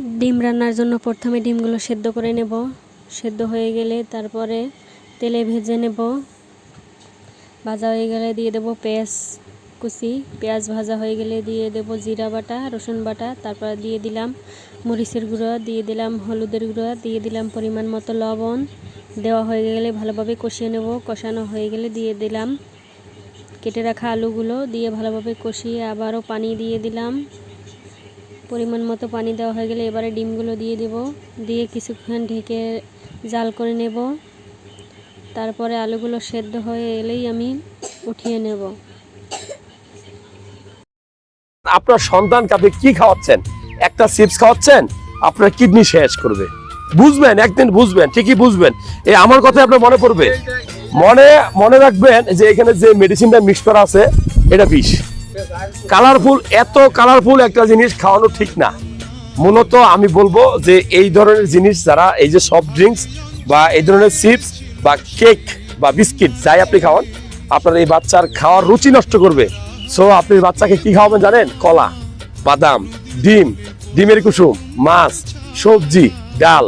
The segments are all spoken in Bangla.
ডিম রান্নার জন্য প্রথমে ডিমগুলো সেদ্ধ করে নেব। সেদ্ধ হয়ে গেলে তারপরে তেলে ভেজে নেব। ভাজা হয়ে গেলে দিয়ে দেব পেঁয়াজ কুচি। পেঁয়াজ ভাজা হয়ে গেলে দিয়ে দেব জিরা বাটা, রসুন বাটা, তারপর দিয়ে দিলাম মরিচের গুঁড়ো, দিয়ে দিলাম হলুদের গুঁড়ো, দিয়ে দিলাম পরিমাণ মতো লবণ। দেওয়া হয়ে গেলে ভালোভাবে কষিয়ে নেব। কষানো হয়ে গেলে দিয়ে দিলাম কেটে রাখা আলুগুলো, দিয়ে ভালোভাবে কষিয়ে আবারও পানি দিয়ে দিলাম। পরিমাণ মতো পানি দেওয়া হয়ে গেলে এবারে ডিমগুলো দিয়ে দেব। দিয়ে কিছুক্ষণ ঢেকে জাল করে নেব। তারপরে আলুগুলো সেদ্ধ হয়ে এলেই আমি উঠিয়ে নেব। আপনার সন্তানকে আপনি কি খাওয়াচ্ছেন? একটা চিপস খাওয়াচ্ছেন, আপনার কিডনি শেষ করবে। বুঝবেন, একদিন বুঝবেন, ঠিকই বুঝবেন। এই আমার কথা আপনার মনে পড়বে। মনে রাখবেন যে এখানে যে মেডিসিনটা মিক্স করা আছে এটা বিষ। কালারফুল, এত কালারফুল একটা জিনিস খাওয়ানো ঠিক না। মূলত আমি বলবো যে এই ধরনের জিনিস যারা এই যে সফট ড্রিঙ্কস বা এই ধরনের চিপস বা কেক বা বিস্কিট যাই আপনি খাওয়ান, আপনার এই বাচ্চার খাওয়ার রুচি নষ্ট করবে। সো আপনি বাচ্চাকে কি খাওয়াবেন জানেন? কলা, বাদাম, ডিম, ডিমের কুসুম, মাছ, সবজি, ডাল,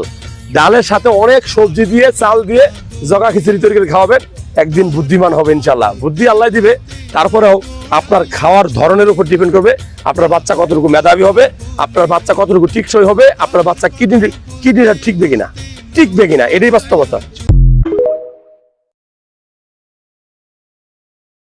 ডালের সাথে অনেক সবজি দিয়ে, চাল দিয়ে জগা খিচুড়ি তৈরি করে খাওয়াবেন। একদিন বুদ্ধিমান হবে ইনশাল্লাহ। বুদ্ধি আল্লাহ দিবে। তারপরেও আপনার খাওয়ার ধরনের উপর ডিপেন্ড করবে আপনার বাচ্চা কতটুকু মেধাবী হবে, আপনার বাচ্চা কতটুকু টিকসই হবে, আপনার বাচ্চা কিডনিটা টিকবে কিনা, এটাই বাস্তবতা।